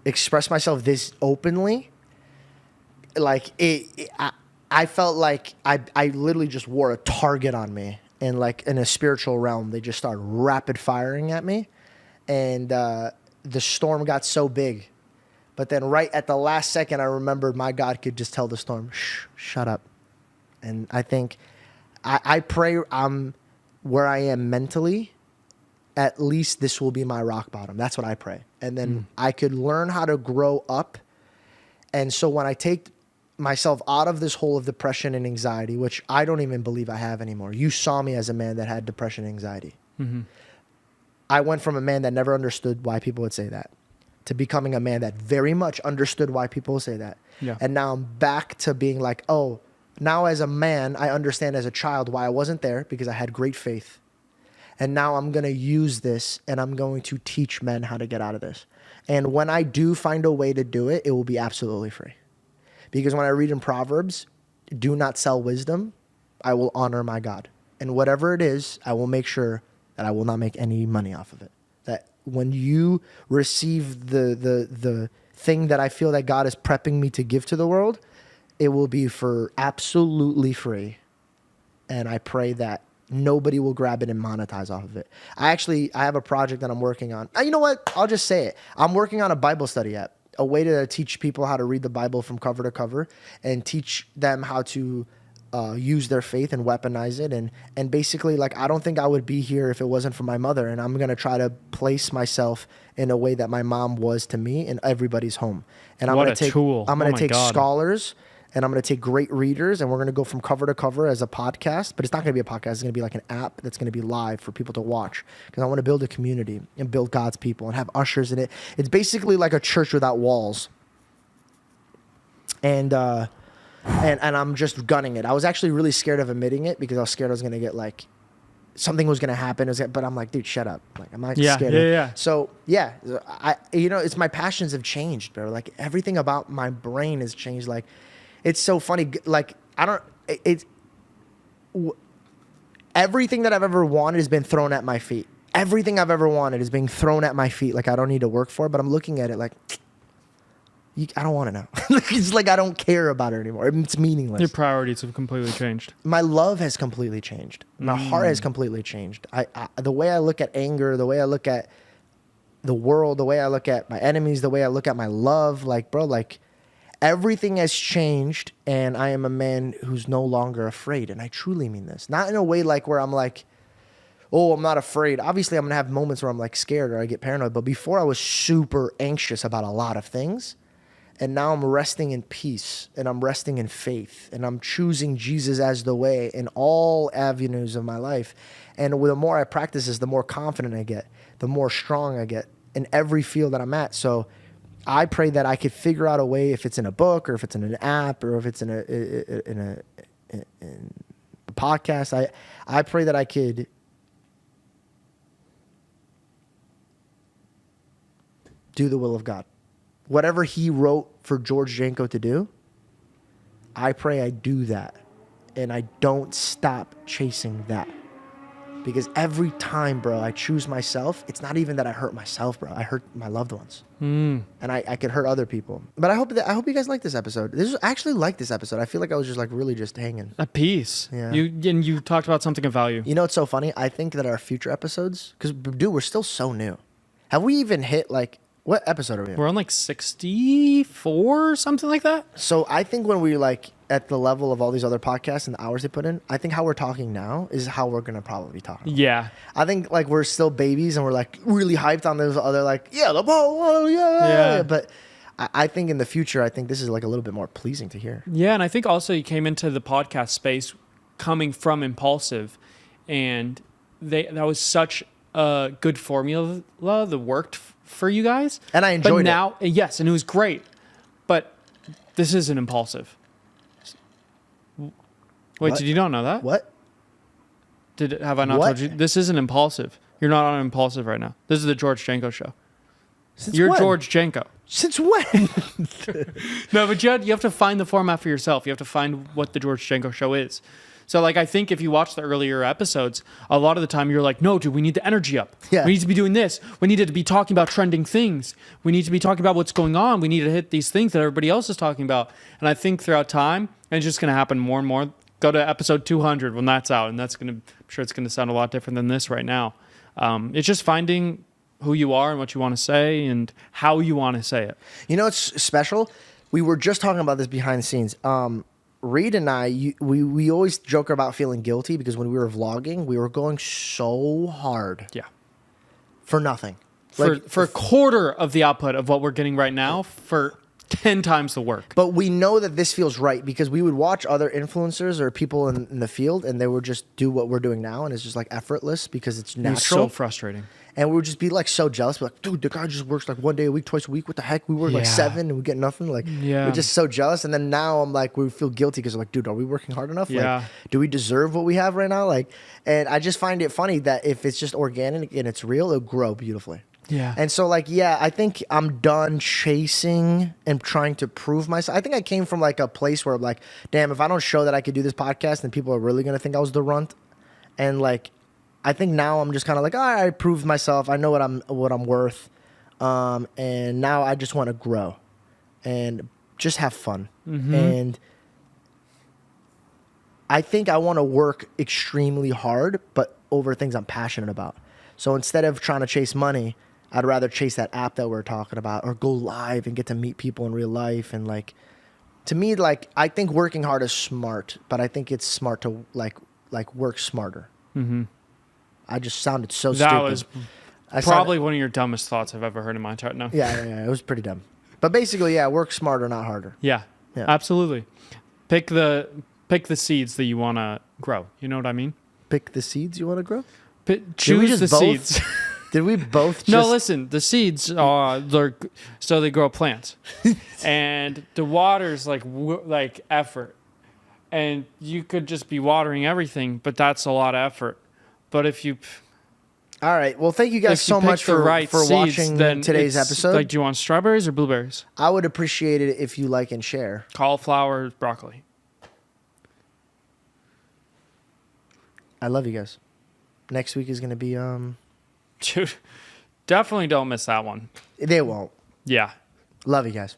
express myself this openly, like, I felt like I literally just wore a target on me. And, like, in a spiritual realm, they just started rapid firing at me. And the storm got so big. But then right at the last second, I remembered my God could just tell the storm, shh, shut up. And I think... I pray I'm where I am mentally, at least this will be my rock bottom. That's what I pray. And then I could learn how to grow up. And so when I take myself out of this hole of depression and anxiety, which I don't even believe I have anymore. You saw me as a man that had depression and anxiety. I went from a man that never understood why people would say that to becoming a man that very much understood why people would say that. Yeah. And now I'm back to being like, oh, now as a man, I understand as a child why I wasn't there, because I had great faith. And now I'm going to use this and I'm going to teach men how to get out of this. And when I do find a way to do it, it will be absolutely free. Because when I read in Proverbs, do not sell wisdom, I will honor my God. And whatever it is, I will make sure that I will not make any money off of it. That when you receive the thing that I feel that God is prepping me to give to the world, it will be for absolutely free. And I pray that nobody will grab it and monetize off of it. I have a project that I'm working on. You know what? I'll just say it. I'm working on a Bible study app, a way to teach people how to read the Bible from cover to cover and teach them how to use their faith and weaponize it. And basically, like, I don't think I would be here if it wasn't for my mother. And I'm going to try to place myself in a way that my mom was to me in everybody's home. And I'm going to take scholars, and I'm going to take great readers, and we're going to go from cover to cover as a podcast. But it's not going to be a podcast. It's going to be like an app that's going to be live for people to watch, because I want to build a community and build God's people and have ushers in it. It's basically like a church without walls. And I'm just gunning it. I was actually really scared of admitting it, because I was scared I was going to get, like, something was going to happen. But I'm like, dude, shut up. Like, I'm not scared. Yeah. So, yeah, it's my passions have changed, bro. Like, everything about my brain has changed. Like, it's so funny. Like, everything that I've ever wanted has been thrown at my feet. Everything I've ever wanted is being thrown at my feet. Like, I don't need to work for it, but I'm looking at it like, I don't want to know. It's like I don't care about it anymore. It's meaningless. Your priorities have completely changed. My love has completely changed. My heart has completely changed. I the way I look at anger, the way I look at the world, the way I look at my enemies, the way I look at my love, like, bro, like everything has changed, and I am a man who's no longer afraid. And I truly mean this. Not in a way like where I'm like, oh, I'm not afraid. Obviously, I'm going to have moments where I'm like scared or I get paranoid. But before I was super anxious about a lot of things. And now I'm resting in peace, and I'm resting in faith, and I'm choosing Jesus as the way in all avenues of my life. And the more I practice this, the more confident I get, the more strong I get in every field that I'm at. So I pray that I could figure out a way, if it's in a book or if it's in an app or if it's in a podcast, I pray that I could do the will of God. Whatever he wrote for George Janko to do, I pray I do that. And I don't stop chasing that. Because every time, bro, I choose myself, it's not even that I hurt myself, bro. I hurt my loved ones. And I could hurt other people. But I hope you guys like this episode. I actually like this episode. I feel like I was just like really just hanging. At peace. Yeah. You talked about something of value. You know what's so funny? I think that our future episodes, because, dude, we're still so new. Have we even hit like... What episode are we in? We're on like 64, something like that. So I think when we like at the level of all these other podcasts and the hours they put in, I think how we're talking now is how we're going to probably be talking. Yeah. I think like we're still babies and we're like really hyped on those other like, yeah, the ball, yeah. But I think in the future, I think this is like a little bit more pleasing to hear. Yeah. And I think also you came into the podcast space coming from Impulsive, and that was such a good formula that worked for you guys, and I enjoyed it. Yes, and it was great. But this isn't Impulsive. Wait, what? Did you not know that? What? Have I not told you? This isn't Impulsive. You're not on Impulsive right now. This is the George Janko show. You're when? George Janko. Since when? No, but you have to find the format for yourself. You have to find what the George Janko show is. So, like, I think if you watch the earlier episodes, a lot of the time you're like, no, dude, we need the energy up. Yeah. We need to be doing this. We need to be talking about trending things. We need to be talking about what's going on. We need to hit these things that everybody else is talking about. And I think throughout time, and it's just going to happen more and more. Go to episode 200 when that's out, and I'm sure it's going to sound a lot different than this right now. It's just finding who you are and what you want to say and how you want to say it. You know, it's special. We were just talking about this behind the scenes. Reed and I, we always joke about feeling guilty because when we were vlogging, we were going so hard. Yeah. For nothing. For a quarter of the output of what we're getting right now for 10 times the work. But we know that this feels right because we would watch other influencers or people in the field and they would just do what we're doing now, and it's just like effortless because it's natural. It's so frustrating. And we would just be like so jealous. We're like, dude, the guy just works like one day a week, twice a week. What the heck? We work like 7 and we get nothing. Like, we're just so jealous. And then now I'm like, we feel guilty because I'm like, dude, are we working hard enough? Yeah. Like, do we deserve what we have right now? Like, and I just find it funny that if it's just organic and it's real, it'll grow beautifully. Yeah. And so, like, yeah, I think I'm done chasing and trying to prove myself. I think I came from like a place where I'm like, damn, if I don't show that I could do this podcast, then people are really going to think I was the runt. And like, I think now I'm just kind of like, all right, I proved myself. I know what I'm worth. And now I just want to grow and just have fun. Mm-hmm. And I think I want to work extremely hard, but over things I'm passionate about. So instead of trying to chase money, I'd rather chase that app that we're talking about or go live and get to meet people in real life. And like, to me, like, I think working hard is smart, but I think it's smart to like work smarter. Mm-hmm. I just sounded so stupid. That was probably one of your dumbest thoughts I've ever heard in my entire life. Yeah, it was pretty dumb. But basically, yeah, work smarter, not harder. Yeah, absolutely. Pick the seeds that you want to grow. You know what I mean? Pick the seeds you want to grow? Choose the seeds. Did we both just... No, listen, the seeds are, so they grow plants. And the water's like effort. And you could just be watering everything, but that's a lot of effort. But if you... All right. Well, thank you guys so much for watching today's episode. Like, do you want strawberries or blueberries? I would appreciate it if you like and share. Cauliflower, broccoli. I love you guys. Next week is going to be... Dude, definitely don't miss that one. They won't. Yeah. Love you guys.